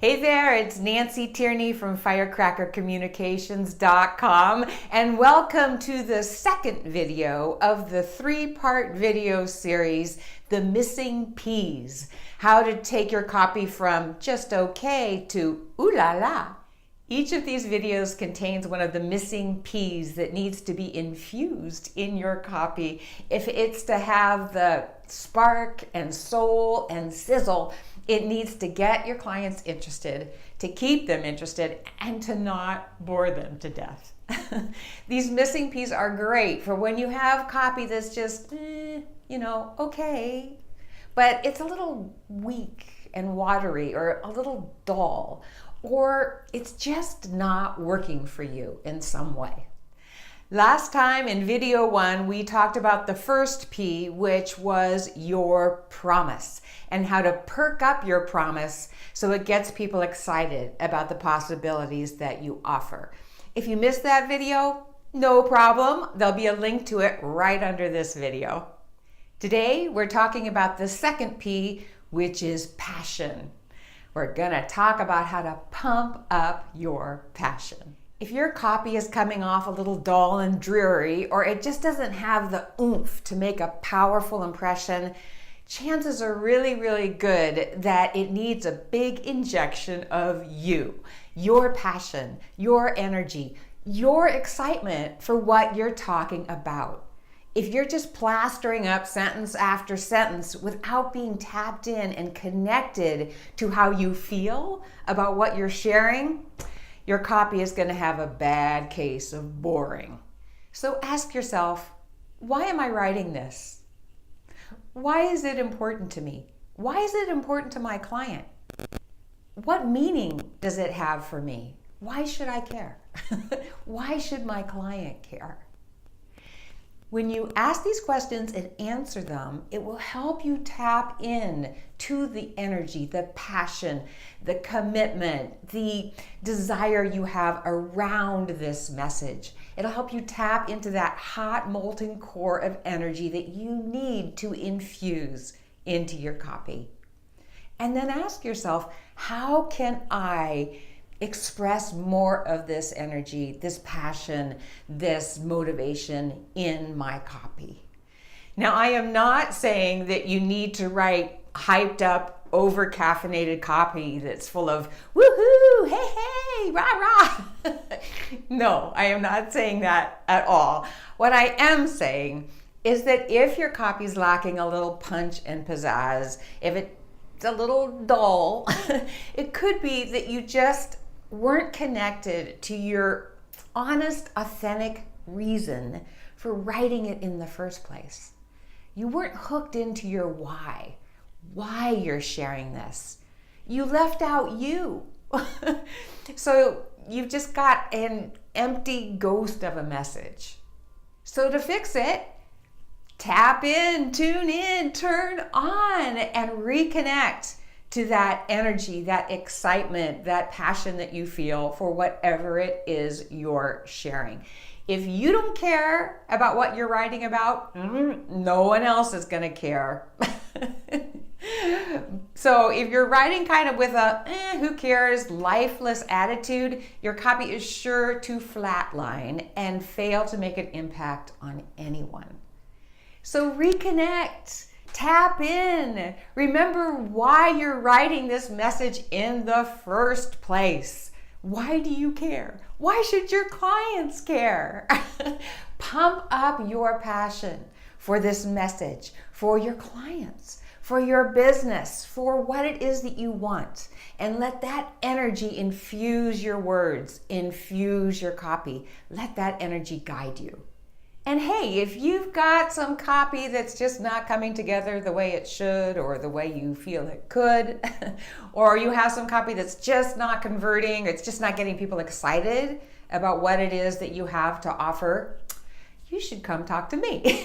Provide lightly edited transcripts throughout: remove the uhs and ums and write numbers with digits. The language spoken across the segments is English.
Hey there, it's Nancy Tierney from firecrackercommunications.com, and welcome to the second video of the three-part video series, The Missing P's, how to take your copy from just okay to ooh la la. Each of these videos contains one of the missing P's that needs to be infused in your copy if it's to have the spark and soul and sizzle. It needs to get your clients interested, to keep them interested, and to not bore them to death. These missing P's are great for when you have copy that's just, okay, but it's a little weak and watery or a little dull, or it's just not working for you in some way. Last time in video 1, we talked about the first P, which was your promise, and how to perk up your promise so it gets people excited about the possibilities that you offer. If you missed that video, no problem. There'll be a link to it right under this video. Today, we're talking about the second P, which is passion. We're gonna talk about how to pump up your passion. If your copy is coming off a little dull and dreary, or it just doesn't have the oomph to make a powerful impression, chances are really good that it needs a big injection of you, your passion, your energy, your excitement for what you're talking about. If you're just plastering up sentence after sentence without being tapped in and connected to how you feel about what you're sharing, your copy is going to have a bad case of boring. So ask yourself, why am I writing this? Why is it important to me? Why is it important to my client? What meaning does it have for me? Why should I care? Why should my client care? When you ask these questions and answer them, it will help you tap in to the energy, the passion, the commitment, the desire you have around this message. It'll help you tap into that hot, molten core of energy that you need to infuse into your copy. And then ask yourself, how can I express more of this energy, this passion, this motivation in my copy? Now, I am not saying that you need to write hyped up, overcaffeinated copy that's full of woohoo, hey, rah, rah. No, I am not saying that at all. What I am saying is that if your copy is lacking a little punch and pizzazz, if it's a little dull, it could be that you just weren't connected to your honest, authentic reason for writing it in the first place. You weren't hooked into your why you're sharing this. You left out you. So you've just got an empty ghost of a message. So to fix it, tap in, tune in, turn on, and reconnect to that energy, that excitement, that passion that you feel for whatever it is you're sharing. If you don't care about what you're writing about, no one else is going to care. So if you're writing kind of with a who cares, lifeless attitude, your copy is sure to flatline and fail to make an impact on anyone. So reconnect. Tap in. Remember why you're writing this message in the first place. Why do you care? Why should your clients care? Pump up your passion for this message, for your clients, for your business, for what it is that you want. And let that energy infuse your words, infuse your copy. Let that energy guide you. And hey, if you've got some copy that's just not coming together the way it should or the way you feel it could, or you have some copy that's just not converting, or it's just not getting people excited about what it is that you have to offer, you should come talk to me.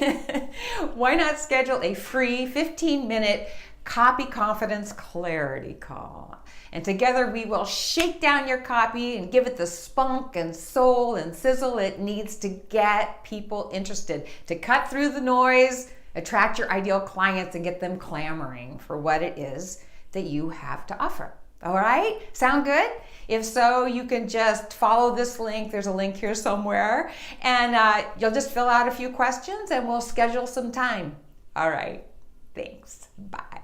Why not schedule a free 15-minute copy confidence clarity call? And together we will shake down your copy and give it the spunk and soul and sizzle it needs to get people interested, to cut through the noise, attract your ideal clients, and get them clamoring for what it is that you have to offer. All right, sound good? If so, you can just follow this link. There's a link here somewhere, and you'll just fill out a few questions and we'll schedule some time. All right, thanks. Bye.